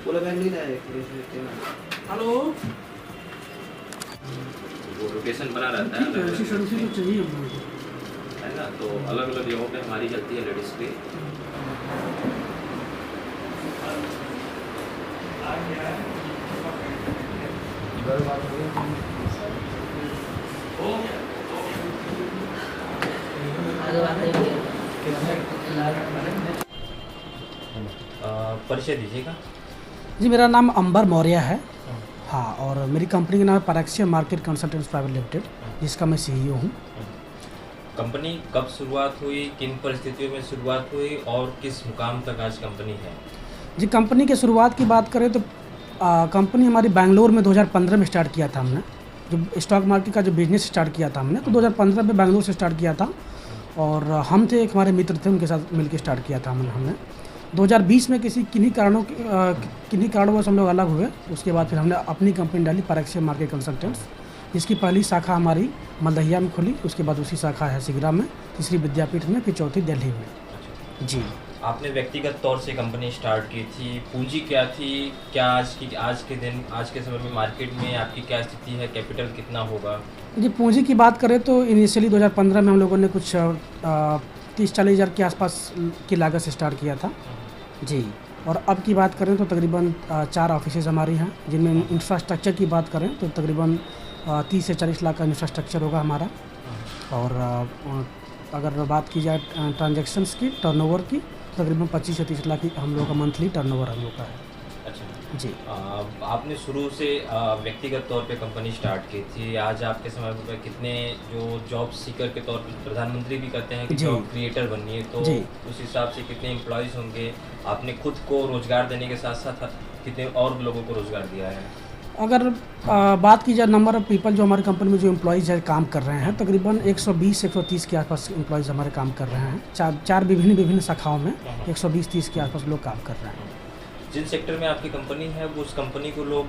बोला बैंक नहीं लाया हेलो वो लोकेशन बना रहता है ठीक है, ऐसी सर्विस तो चाहिए हम लोगों को। है ना, तो अलग अलग जगहों पे हमारी चलती है लेडीज़ की। परिचय दीजिएगा। जी, मेरा नाम अंबर मौर्य है। हाँ, और मेरी कंपनी का नाम है pyrexia market consultants private limited, जिसका मैं सीईओ हूँ। कंपनी कब शुरुआत हुई, किन परिस्थितियों में शुरुआत हुई और किस मुकाम तक आज कंपनी है? जी, कंपनी की शुरुआत की बात करें तो कंपनी हमारी बैंगलोर में 2015 में स्टार्ट किया था हमने। जो स्टॉक मार्केट का जो बिज़नेस स्टार्ट किया था हमने, तो 2015 में बैंगलोर से स्टार्ट किया था। और हम थे, एक हमारे मित्र थे, उनके साथ मिलकर स्टार्ट किया था हमने। 2020 में किन्हीं कारणों से हम लोग अलग हुए। उसके बाद फिर हमने अपनी कंपनी डाली पैरेक्सिया मार्केट कंसल्टेंट्स, जिसकी पहली शाखा हमारी मल्दहिया में खुली। उसके बाद दूसरी शाखा है सिगरा में, तीसरी विद्यापीठ में, फिर चौथी दिल्ली में। जी, आपने व्यक्तिगत तौर से कंपनी स्टार्ट की थी, पूंजी क्या थी, क्या आज के समय में मार्केट में आपकी क्या स्थिति है, कैपिटल कितना होगा? जी, पूंजी की बात करें तो इनिशियली 2015 में हम लोगों ने कुछ 30-40 हज़ार के आसपास की लागत से स्टार्ट किया था। जी, और अब की बात करें तो तकरीबन 4 ऑफिसेज हमारी हैं, जिनमें इंफ्रास्ट्रक्चर की बात करें तो तकरीबन 30 से 40 लाख का इंफ्रास्ट्रक्चर होगा हमारा। और अगर बात की जाए ट्रांजैक्शंस की, टर्नओवर की, तो तकरीबन 25 से 30 लाख की हम लोग का मंथली टर्नओवर हम लोग का है। अच्छा जी, आपने शुरू से व्यक्तिगत तौर पे कंपनी स्टार्ट की थी। आज आपके समय पे कितने जो जॉब सीकर के तौर पे प्रधानमंत्री भी कहते हैं कि जी। जॉब क्रिएटर बनिए, तो जी। उस हिसाब से कितने एम्प्लॉयज़ होंगे? आपने खुद को रोजगार देने के साथ साथ कितने और लोगों को रोजगार दिया है? अगर बात की जाए नंबर ऑफ़ पीपल जो हमारी कंपनी में जो एम्प्लॉयज़ है काम कर रहे हैं, तकरीबन 120 से 130 के आसपास एम्प्लॉयज़ हमारे काम कर रहे हैं। चार विभिन्न शाखाओं में 120-30 के आसपास लोग काम कर रहे हैं। जिन सेक्टर में आपकी कंपनी है, वो उस कंपनी को लोग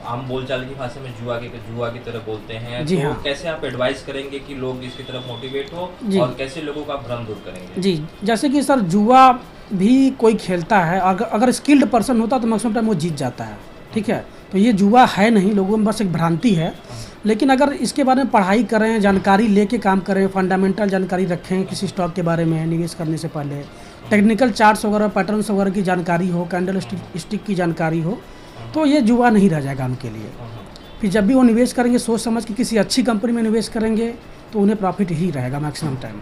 आम बोलचाल की भाषा में जुआ की तरह बोलते हैं। जी तो हाँ। कैसे आप एडवाइस करेंगे कि लोग इसकी तरफ मोटिवेट हो जी। और कैसे लोगों का भ्रम दूर करेंगे? जी, जैसे कि सर जुआ भी कोई खेलता है, अगर स्किल्ड पर्सन होता तो मैक्सिमम टाइम वो जीत जाता है, ठीक है? तो ये जुआ है नहीं, लोगों में बस एक भ्रांति है। लेकिन अगर इसके बारे में पढ़ाई करें, जानकारी लेके काम करें, फंडामेंटल जानकारी रखें किसी स्टॉक के बारे में निवेश करने से पहले, टेक्निकल चार्ट्स वगैरह, पैटर्न्स वगैरह की जानकारी हो, कैंडल स्टिक की जानकारी हो, तो ये जुआ नहीं रह जाएगा उनके लिए। फिर जब भी वो निवेश करेंगे सोच समझ के किसी अच्छी कंपनी में निवेश करेंगे तो उन्हें प्रॉफिट ही रहेगा मैक्सिमम टाइम।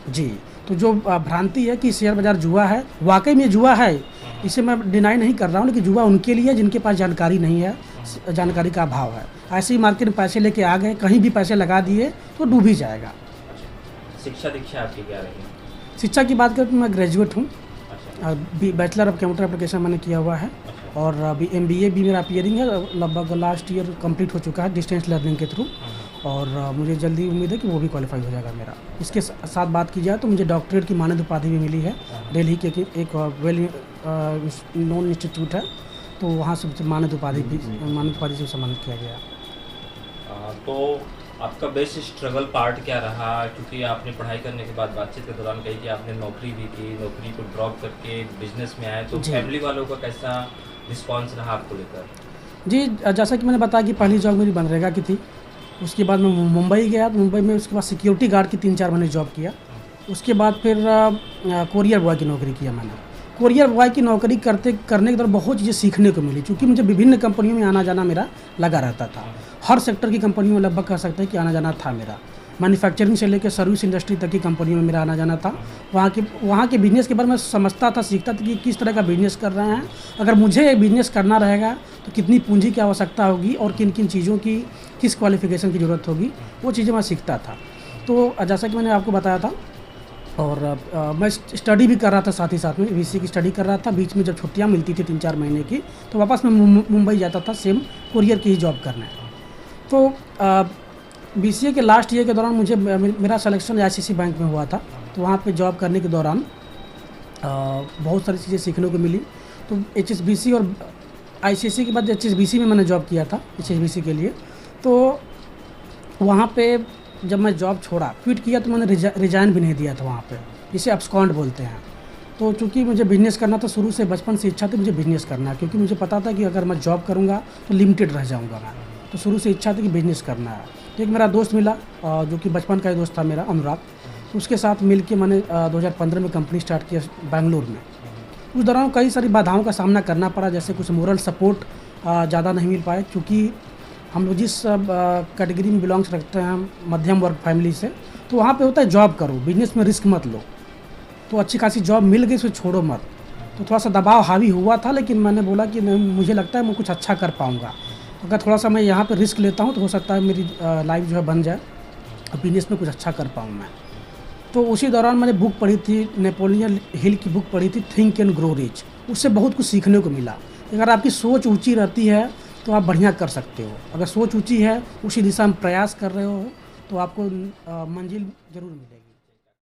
जी, तो जो भ्रांति है कि शेयर बाज़ार जुआ है, वाकई में जुआ है, इसे मैं डिनाई नहीं कर रहा हूँ, लेकिन जुआ उनके लिए जिनके पास जानकारी नहीं है, जानकारी का अभाव है। ऐसे ही मार्केट में पैसे लेके आ गए, कहीं भी पैसे लगा दिए तो डूब ही जाएगा। शिक्षा दीक्षा आपकी क्या रही? शिक्षा की बात करें तो मैं ग्रेजुएट हूँ, अच्छा, बैचलर ऑफ कंप्यूटर एप्लीकेशन मैंने किया हुआ है। और अभी MBA भी मेरा अपीयरिंग है, लगभग लास्ट ईयर कंप्लीट हो चुका है डिस्टेंस लर्निंग के थ्रू। और मुझे जल्दी उम्मीद है कि वो भी क्वालिफाई हो जाएगा मेरा। इसके साथ बात की जाए तो मुझे डॉक्टरेट की मानद उपाधि भी मिली है। दिल्ली के एक वेल नोन इंस्टीट्यूट है, तो वहाँ से मानद उपाधि से सम्मानित किया गया। तो आपका बेस्ट स्ट्रगल पार्ट क्या रहा? क्योंकि आपने पढ़ाई करने के बाद बातचीत के दौरान कही कि आपने नौकरी भी की, नौकरी को ड्रॉप करके बिजनेस में आए, तो जी। फैमिली वालों का कैसा रिस्पॉन्स रहा आपको लेकर? जी, जैसा कि मैंने बताया कि पहली जॉब मेरी मनरेगा की थी। उसके बाद मैं मुंबई गया, तो मुंबई में उसके बाद सिक्योरिटी गार्ड की 3-4 महीने जॉब किया। उसके बाद फिर कोरियर बॉय की नौकरी किया मैंने। कोरियर बॉय की नौकरी करने के दौरान बहुत चीज़ें सीखने को मिली, क्योंकि मुझे विभिन्न कंपनियों में आना जाना मेरा लगा रहता था। हर सेक्टर की कंपनियों में लगभग कह सकते हैं कि आना जाना था मेरा। मैन्युफैक्चरिंग से लेकर सर्विस इंडस्ट्री तक की कंपनियों में मेरा आना जाना था। वहाँ के बिज़नेस के बारे में समझता था, सीखता था कि किस तरह का बिज़नेस कर रहे हैं। अगर मुझे बिज़नेस करना रहेगा तो कितनी पूंजी की आवश्यकता होगी और किन किन चीज़ों की किस क्वालिफ़िकेशन की ज़रूरत होगी, वो चीज़ें मैं सीखता था। तो जैसा कि मैंने आपको बताया था, और मैं स्टडी भी कर रहा था, साथ ही साथ में VC की स्टडी कर रहा था। बीच में जब छुट्टियाँ मिलती थी 3-4 महीने की, तो वापस मैं मुंबई जाता था सेम कुरियर की ही जॉब करने। तो BCA के लास्ट ईयर के दौरान मेरा सिलेक्शन ICICI बैंक में हुआ था। तो वहाँ पे जॉब करने के दौरान बहुत सारी चीज़ें सीखने को मिली। तो HSBC और ICICI के बाद HSBC में मैंने जॉब किया था, HSBC के लिए। तो वहाँ पे जब मैं जॉब छोड़ा, क्विट किया, तो मैंने रिजाइन भी नहीं दिया था वहाँ पे, जिसे अब्सकॉन्ड बोलते हैं। तो चूँकि मुझे बिज़नेस करना था, शुरू से बचपन से इच्छा थी मुझे बिज़नेस करना है, क्योंकि मुझे पता था कि अगर मैं जॉब करूँगा तो लिमिटेड रह जाऊँगा मैं। तो शुरू से इच्छा थी कि बिज़नेस करना है। तो एक मेरा दोस्त मिला जो कि बचपन का ही दोस्त था मेरा, अनुराग। तो उसके साथ मिल के मैंने 2015 में कंपनी स्टार्ट किया बेंगलुरु में। उस दौरान कई सारी बाधाओं का सामना करना पड़ा, जैसे कुछ मोरल सपोर्ट ज़्यादा नहीं मिल पाए, क्योंकि हम लोग जिस कैटेगरी में बिलोंग्स रखते हैं, मध्यम वर्ग फैमिली से, तो वहाँ पे होता है जॉब करो, बिजनेस में रिस्क मत लो। तो अच्छी खासी जॉब मिल गई, फिर छोड़ो मत। तो थोड़ा सा दबाव हावी हुआ था, लेकिन मैंने बोला कि नहीं, मुझे लगता है मैं कुछ अच्छा कर पाऊँगा। अगर थोड़ा सा मैं यहाँ पे रिस्क लेता हूँ तो हो सकता है मेरी लाइफ जो है बन जाए और बिजनेस में कुछ अच्छा कर पाऊँ मैं। तो उसी दौरान मैंने बुक पढ़ी थी, नेपोलियन हिल की बुक पढ़ी थी, थिंक एंड ग्रो रिच। उससे बहुत कुछ सीखने को मिला। अगर आपकी सोच ऊंची रहती है तो आप बढ़िया कर सकते हो। अगर सोच ऊंची है, उसी दिशा में प्रयास कर रहे हो, तो आपको मंजिल ज़रूर मिलेगी।